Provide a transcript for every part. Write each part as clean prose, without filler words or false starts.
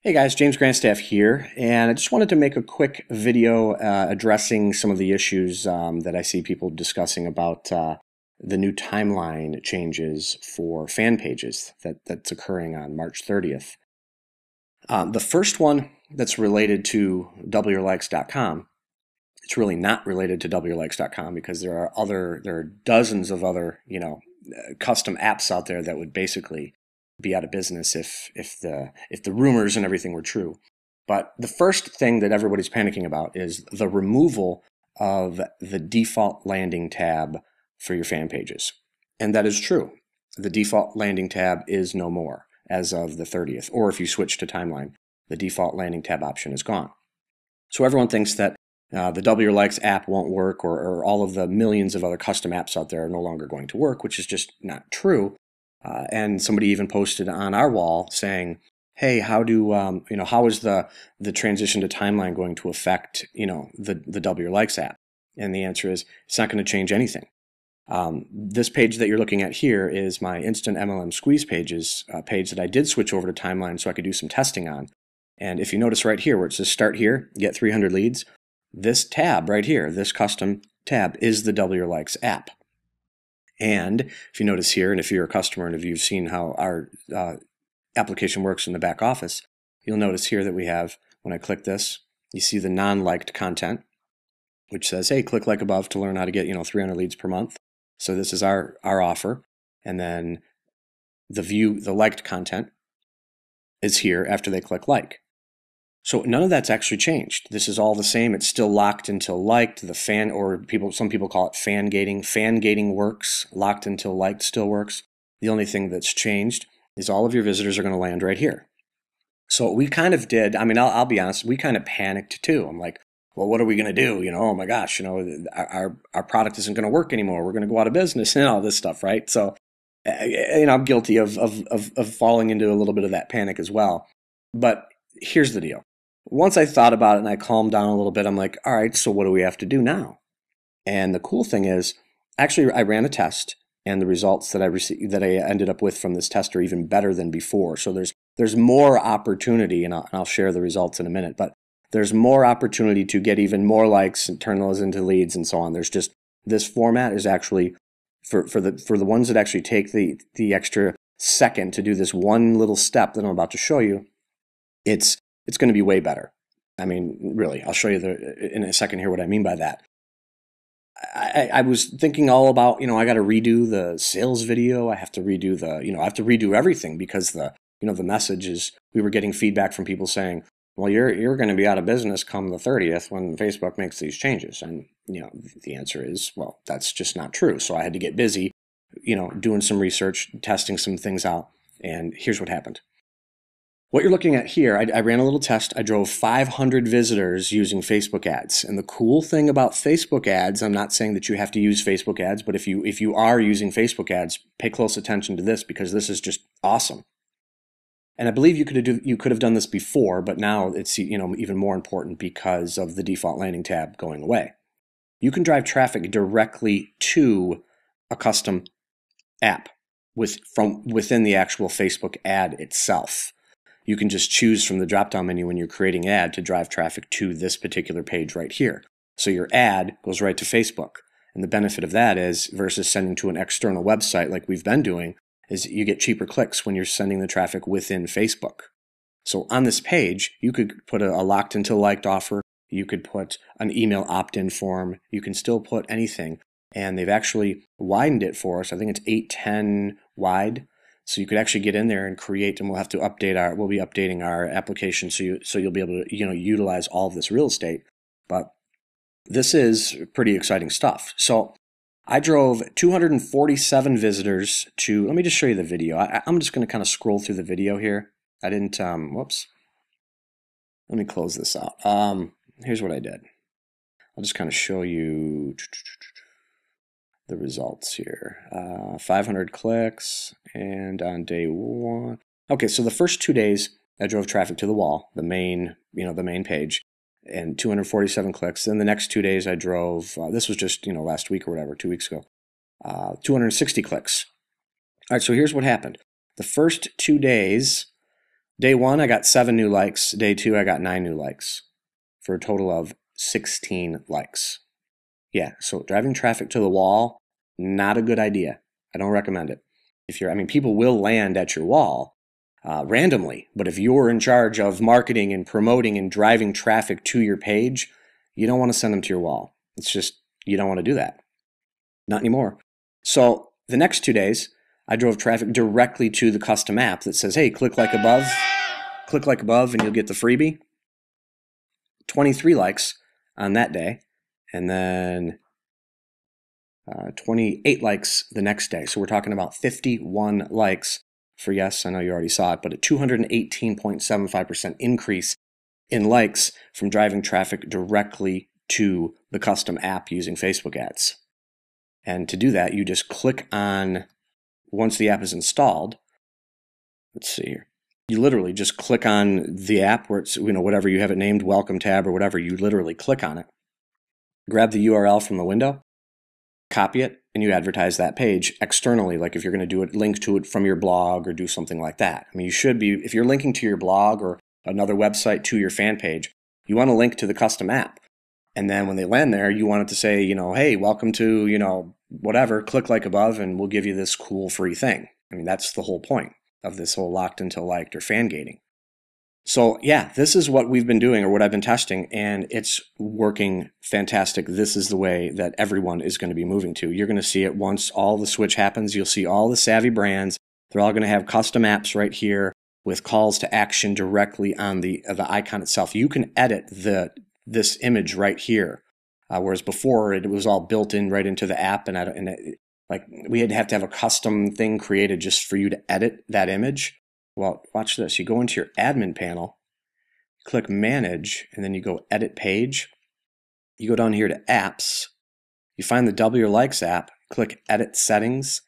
Hey guys, James Grandstaff here, and I just wanted to make a quick video addressing some of the issues that I see people discussing about the new timeline changes for fan pages that's occurring on March 30th. The first one that's related to wyourlikes.com, it's really not related to wyourlikes.com because there are dozens of other, custom apps out there that would basically be out of business if the rumors and everything were true. But the first thing that everybody's panicking about is the removal of the default landing tab for your fan pages. And that is true. The default landing tab is no more as of the 30th. Or if you switch to timeline, the default landing tab option is gone. So everyone thinks that the W Your Likes app won't work, or all of the millions of other custom apps out there are no longer going to work, which is just not true. And somebody even posted on our wall saying, "Hey, how is the transition to timeline going to affect the W Your Likes app?" And the answer is it's not going to change anything. This page that you're looking at here is my Instant MLM Squeeze pages page that I did switch over to timeline so I could do some testing on. And if you notice right here where it says start here, get 300 leads, this tab right here, this custom tab, is the W Your Likes app. And if you notice here, and if you're a customer and if you've seen how our application works in the back office, you'll notice here that we have, when I click this, you see the non-liked content, which says, hey, click like above to learn how to get 300 leads per month. So this is our offer. And then the liked content is here after they click like. So none of that's actually changed. This is all the same. It's still locked until liked. Some people call it fan gating. Fan gating works. Locked until liked still works. The only thing that's changed is all of your visitors are going to land right here. So we kind of did. I mean, I'll be honest. We kind of panicked too. I'm like, well, what are we going to do? Oh my gosh, our product isn't going to work anymore. We're going to go out of business and all this stuff, right? So, I'm guilty of falling into a little bit of that panic as well. But here's the deal. Once I thought about it and I calmed down a little bit, I'm like, all right, so what do we have to do now? And the cool thing is, actually, I ran a test, and the results that I ended up with from this test are even better than before. So there's more opportunity, and I'll share the results in a minute, but there's more opportunity to get even more likes and turn those into leads and so on. There's just, this format is actually, for the ones that actually take the extra second to do this one little step that I'm about to show you, it's going to be way better. I mean, really, I'll show you in a second here what I mean by that. I was thinking all about, I got to redo the sales video. I have to redo I have to redo everything because the message is, we were getting feedback from people saying, well, you're going to be out of business come the 30th when Facebook makes these changes. And, the answer is, well, that's just not true. So I had to get busy, doing some research, testing some things out. And here's what happened. What you're looking at here, I ran a little test. I drove 500 visitors using Facebook ads. And the cool thing about Facebook ads, I'm not saying that you have to use Facebook ads, but if you are using Facebook ads, pay close attention to this because this is just awesome. And I believe you could have done this before, but now it's even more important because of the default landing tab going away. You can drive traffic directly to a custom app from within the actual Facebook ad itself. You can just choose from the drop-down menu when you're creating an ad to drive traffic to this particular page right here. So your ad goes right to Facebook. And the benefit of that is, versus sending to an external website like we've been doing, is you get cheaper clicks when you're sending the traffic within Facebook. So on this page, you could put a locked until liked offer. You could put an email opt-in form. You can still put anything. And they've actually widened it for us. I think it's 810 wide. So you could actually get in there and create, and we'll be updating our application so you'll be able to utilize all of this real estate. But this is pretty exciting stuff. So I drove 247 visitors to, let me just show you the video. I'm just going to kind of scroll through the video here. I didn't, whoops. Let me close this out. Here's what I did. I'll just kind of show you the results here. 500 clicks, and on day one. Okay, so the first 2 days, I drove traffic to the wall, the main page, and 247 clicks. Then the next 2 days, I drove, this was just, last week or whatever, 2 weeks ago, 260 clicks. All right, so here's what happened. The first 2 days, Day 1, I got 7 new likes. Day 2, I got 9 new likes for a total of 16 likes. Yeah, so driving traffic to the wall, not a good idea. I don't recommend it. People will land at your wall randomly, but if you're in charge of marketing and promoting and driving traffic to your page, you don't want to send them to your wall. It's just, you don't want to do that. Not anymore. So the next 2 days, I drove traffic directly to the custom app that says, hey, click like above, and you'll get the freebie. 23 likes on that day, and then 28 likes the next day. So we're talking about 51 likes for, yes, I know you already saw it, but a 218.75% increase in likes from driving traffic directly to the custom app using Facebook ads. And to do that, you just click on, once the app is installed, let's see here. You literally just click on the app where it's, whatever you have it named, welcome tab or whatever, you literally click on it, grab the URL from the window, copy it, and you advertise that page externally. Like if you're going to do it, link to it from your blog or do something like that. You should be, if you're linking to your blog or another website to your fan page, you want to link to the custom app. And then when they land there, you want it to say, hey, welcome to, whatever, click like above, and we'll give you this cool free thing. That's the whole point of this whole locked until liked or fan gating. So yeah, this is what we've been doing, or what I've been testing, and it's working fantastic. This is the way that everyone is going to be moving to. You're going to see it once all the switch happens. You'll see all the savvy brands. They're all going to have custom apps right here with calls to action directly on the icon itself. You can edit this image right here, whereas before it was all built in right into the app, we had to have a custom thing created just for you to edit that image. Well, watch this. You go into your admin panel, click manage, and then you go edit page. You go down here to apps. You find the Double Your Likes app, click edit settings,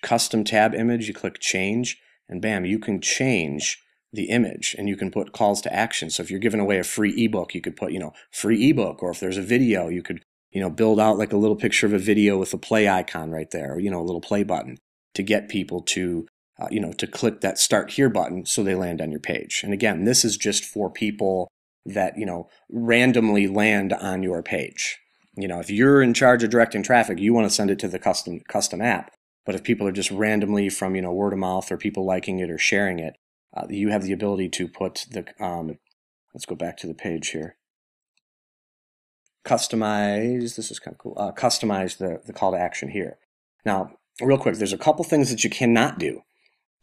custom tab image, you click change, and bam, you can change the image and you can put calls to action. So if you're giving away a free ebook, you could put, free ebook, or if there's a video, you could, build out like a little picture of a video with a play icon right there, or, a little play button to get people to to click that start here button so they land on your page. And again, this is just for people that, randomly land on your page. If you're in charge of directing traffic, you want to send it to the custom app. But if people are just randomly from, word of mouth or people liking it or sharing it, you have the ability to put the, let's go back to the page here. Customize, this is kind of cool, customize the call to action here. Now, real quick, there's a couple things that you cannot do.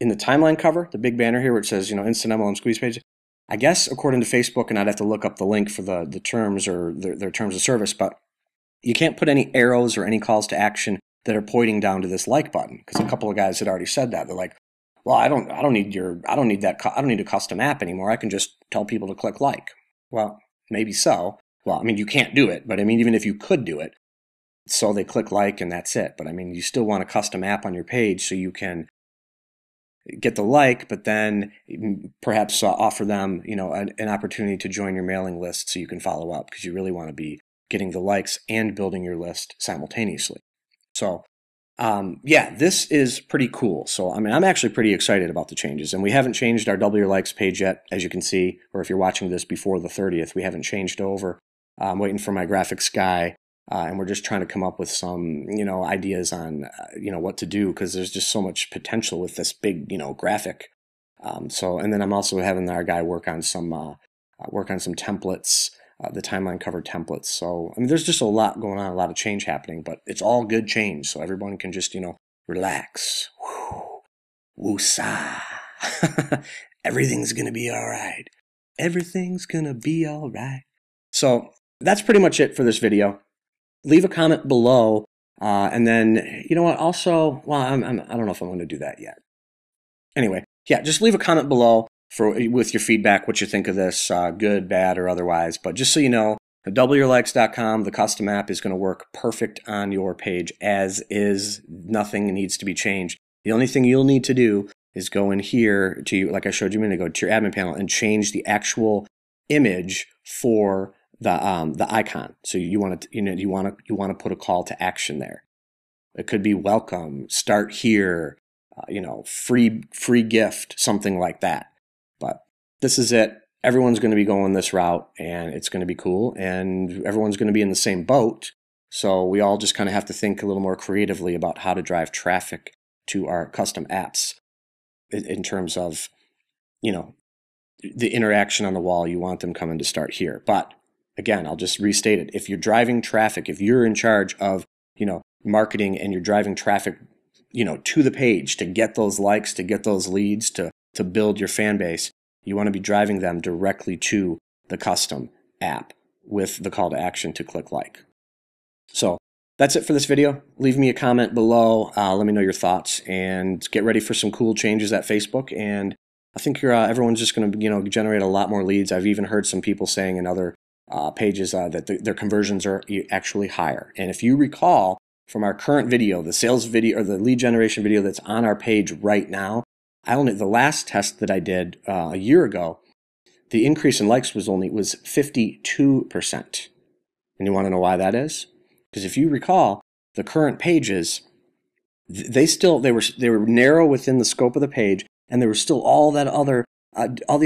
In the timeline cover, the big banner here where it says, Instant MLM Squeeze Page, I guess according to Facebook, and I'd have to look up the link for the terms or their terms of service, but you can't put any arrows or any calls to action that are pointing down to this like button, because a couple of guys had already said that. They're like, well, I don't need a custom app anymore. I can just tell people to click like. Well, maybe so. Well, you can't do it, but even if you could do it, so they click like and that's it. But you still want a custom app on your page so you can get the like, but then perhaps offer them, an opportunity to join your mailing list so you can follow up, because you really want to be getting the likes and building your list simultaneously. So, yeah, this is pretty cool. So, I'm actually pretty excited about the changes, and we haven't changed our Double Your Likes page yet, as you can see, or if you're watching this before the 30th, we haven't changed over. I'm waiting for my graphics guy. And we're just trying to come up with some, ideas on, what to do, because there's just so much potential with this big, graphic. And then I'm also having our guy work on some templates, the timeline cover templates. So, there's just a lot going on, a lot of change happening, but it's all good change. So everyone can just, relax. Woosah. Everything's going to be all right. Everything's going to be all right. So that's pretty much it for this video. Leave a comment below, and then, you know what, also, well, I don't know if I'm going to do that yet. Anyway, yeah, just leave a comment below with your feedback, what you think of this, good, bad, or otherwise. But just so you know, doubleyourlikes.com, the custom app, is going to work perfect on your page as is. Nothing needs to be changed. The only thing you'll need to do is go in here to, like I showed you a minute ago, to your admin panel and change the actual image for the icon. So you want to put a call to action there. It could be welcome, start here, free gift, something like that. this is it. Everyone's going to be going this route, and it's going to be cool, and everyone's going to be in the same boat. So we all just kind of have to think a little more creatively about how to drive traffic to our custom apps in terms of, you know, the interaction on the wall. You want them coming to start here. But again, I'll just restate it. If you're driving traffic, if you're in charge of, you know, marketing, and you're driving traffic, you know, to the page to get those likes, to get those leads, to build your fan base, you want to be driving them directly to the custom app with the call to action to click like. So that's it for this video. Leave me a comment below. Let me know your thoughts, and get ready for some cool changes at Facebook. And I think everyone's just going to, you know, generate a lot more leads. I've even heard some people saying in other pages that their conversions are actually higher. And if you recall from our current video, the sales video or the lead generation video that's on our page right now, the last test that I did a year ago, the increase in likes was 52%. And you want to know why that is? Because if you recall, the current pages, they were narrow within the scope of the page, and there was still all the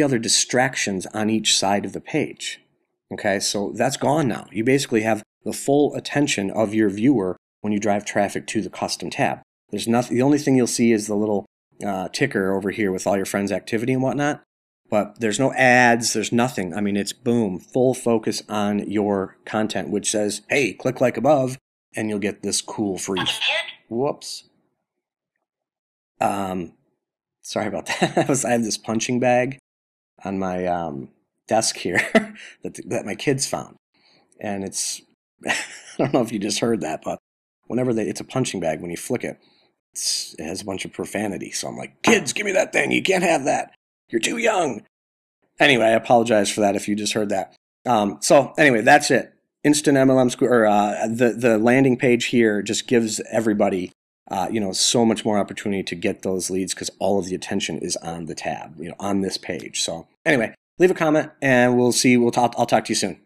other distractions on each side of the page. Okay, so that's gone now. You basically have the full attention of your viewer when you drive traffic to the custom tab. There's nothing. The only thing you'll see is the little ticker over here with all your friends' activity and whatnot. But there's no ads, there's nothing. I mean, it's boom, full focus on your content, which says, hey, click like above, and you'll get this cool free. Whoops. Sorry about that. I have this punching bag on my desk here that my kids found. And it's, I don't know if you just heard that, but whenever it's a punching bag, when you flick it, it has a bunch of profanity. So I'm like, kids, give me that thing. You can't have that. You're too young. Anyway, I apologize for that if you just heard that. So anyway, that's it. Instant MLM the landing page here just gives everybody so much more opportunity to get those leads, because all of the attention is on the tab, on this page. So anyway, leave a comment, and I'll talk to you soon.